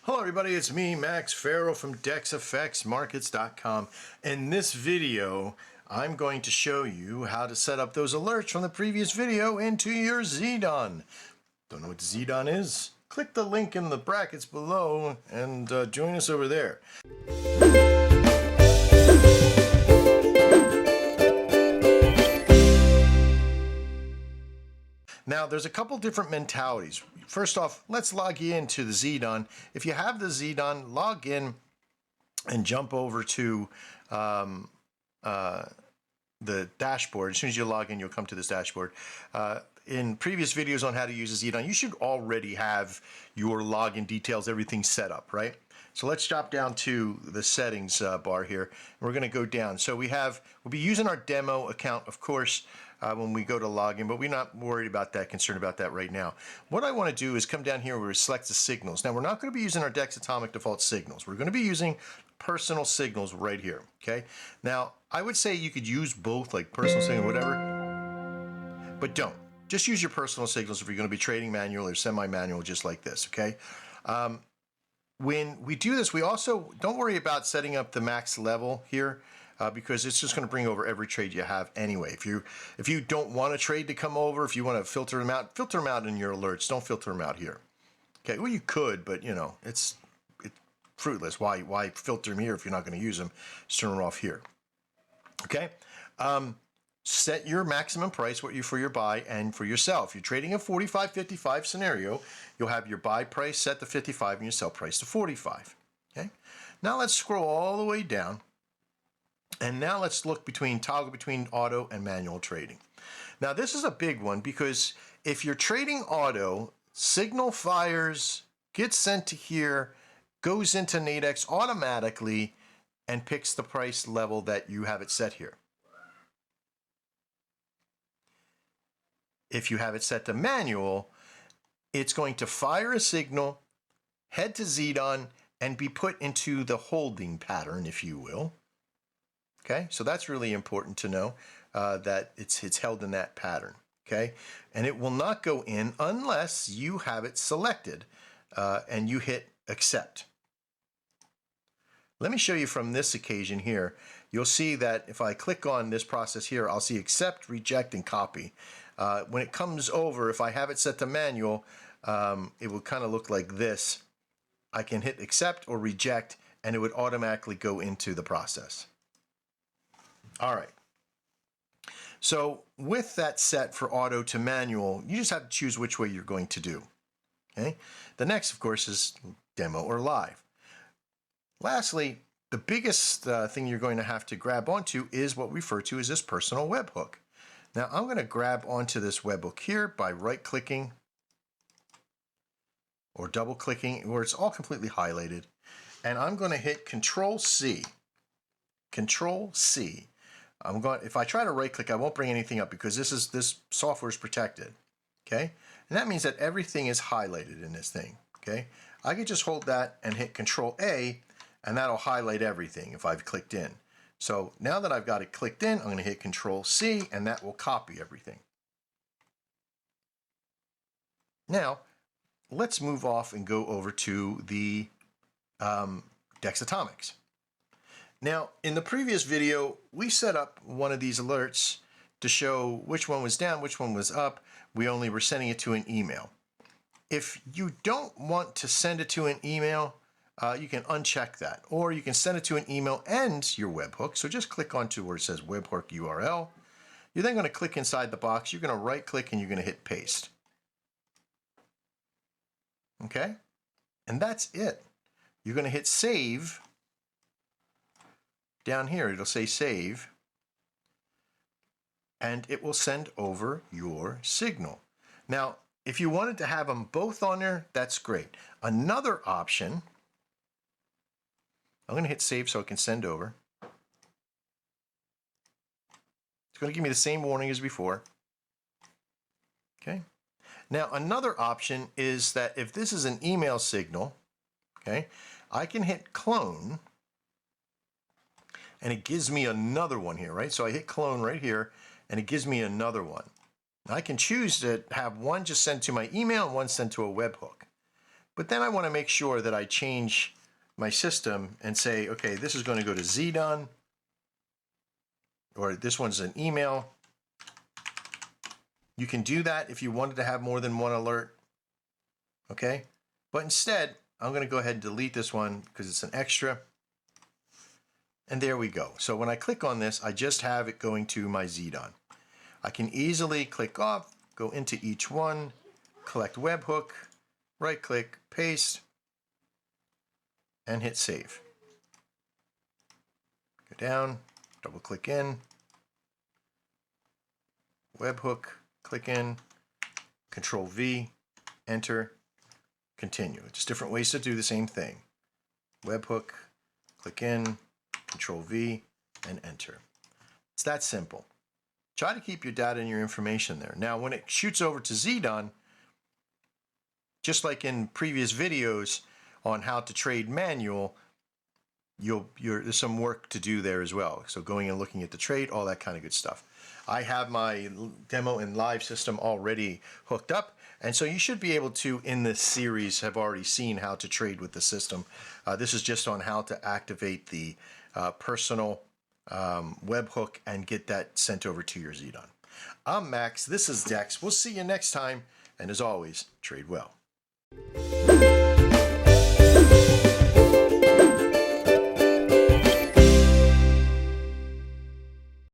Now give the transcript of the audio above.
Hello everybody, it's me, Max Farrell from DexFXMarkets.com. In this video, I'm going to show you how to set up those alerts from the previous video into your Xedan. Don't know what the Xedan is? Click the link in the brackets below and join us over there. Now, there's a couple different mentalities. First off, let's log into the Xedan. If you have the Xedan, log in and jump over to the dashboard. As soon as you log in, you'll come to this dashboard. In previous videos on how to use a Xedan, you should already have your login details, everything set up, right? So let's drop down to the settings bar here. We're going to go down. So we'll be using our demo account, of course, when we go to login, but we're not worried about that, concerned about that right now. What I want to do is come down here where we select the signals. Now, we're not going to be using our Dex Atomic default signals. We're going to be using personal signals right here, okay? Now, I would say you could use both, like personal signal, whatever, but don't. Just use your personal signals if you're going to be trading manual or semi-manual, just like this, okay? When we do this, we also don't worry about setting up the max level here because it's just going to bring over every trade you have anyway. If you don't want a trade to come over, if you want to filter them out in your alerts. Don't filter them out here. Okay, well you could, but you know it's fruitless. Why filter them here if you're not going to use them? Just turn them off here. Okay. Set your maximum price for your buy and for your sell. If you're trading a 45-55 scenario, you'll have your buy price set to 55 and your sell price to 45. Okay. Now let's scroll all the way down, and now let's toggle between auto and manual trading. Now this is a big one because if you're trading auto, signal fires, gets sent to here, goes into Nadex automatically, and picks the price level that you have it set here. If you have it set to manual, it's going to fire a signal, head to Xedan, and be put into the holding pattern, if you will. Okay, so that's really important to know that it's held in that pattern. Okay, and it will not go in unless you have it selected and you hit accept. Let me show you from this occasion here. You'll see that if I click on this process here, I'll see accept, reject, and copy. When it comes over, if I have it set to manual, it will kind of look like this. I can hit accept or reject, and it would automatically go into the process. All right. So with that set for auto to manual, you just have to choose which way you're going to do. Okay. The next, of course, is demo or live. Lastly, the biggest thing you're going to have to grab onto is what we refer to as this personal webhook. Now I'm going to grab onto this webhook here by right-clicking or double-clicking where it's all completely highlighted, and I'm going to hit Control-C. Control-C. If I try to right-click, I won't bring anything up because this software is protected. Okay, and that means that everything is highlighted in this thing. Okay, I can just hold that and hit Control-A, and that'll highlight everything if I've clicked in. So now that I've got it clicked in, I'm going to hit Control-C, and that will copy everything. Now, let's move off and go over to the Dex Atomics. Now, in the previous video, we set up one of these alerts to show which one was down, which one was up. We only were sending it to an email. If you don't want to send it to an email, you can uncheck that, or you can send it to an email and your webhook. So just click onto where it says webhook URL. You're then going to click inside the box. You're going to right click and you're going to hit paste. Okay, and that's it. You're going to hit save. Down here it'll say save, and it will send over your signal. Now, if you wanted to have them both on there, that's great. Another option, I'm going to hit save so it can send over. It's going to give me the same warning as before. Okay. Now, another option is that if this is an email signal, okay, I can hit clone, and it gives me another one here, right? So I hit clone right here, and it gives me another one. I can choose to have one just sent to my email and one sent to a webhook. But then I want to make sure that I change my system and say, okay, this is going to go to Xedan, or this one's an email. You can do that if you wanted to have more than one alert, okay? But instead, I'm going to go ahead and delete this one because it's an extra. And there we go. So when I click on this, I just have it going to my Xedan. I can easily click off, go into each one, collect webhook, right click, paste, and hit save. Go down, double click in, webhook, click in, Control V, enter, continue. Just different ways to do the same thing. Webhook, click in, Control V, and enter. It's that simple. Try to keep your data and your information there. Now, when it shoots over to Xedan, just like in previous videos on how to trade manual, there's some work to do there as well. So going and looking at the trade, all that kind of good stuff. I have my demo and live system already hooked up, and so you should be able to, in this series, have already seen how to trade with the system. This is just on how to activate the personal webhook and get that sent over to your Xedan. I'm Max, this is Dex. We'll see you next time, and as always, trade well.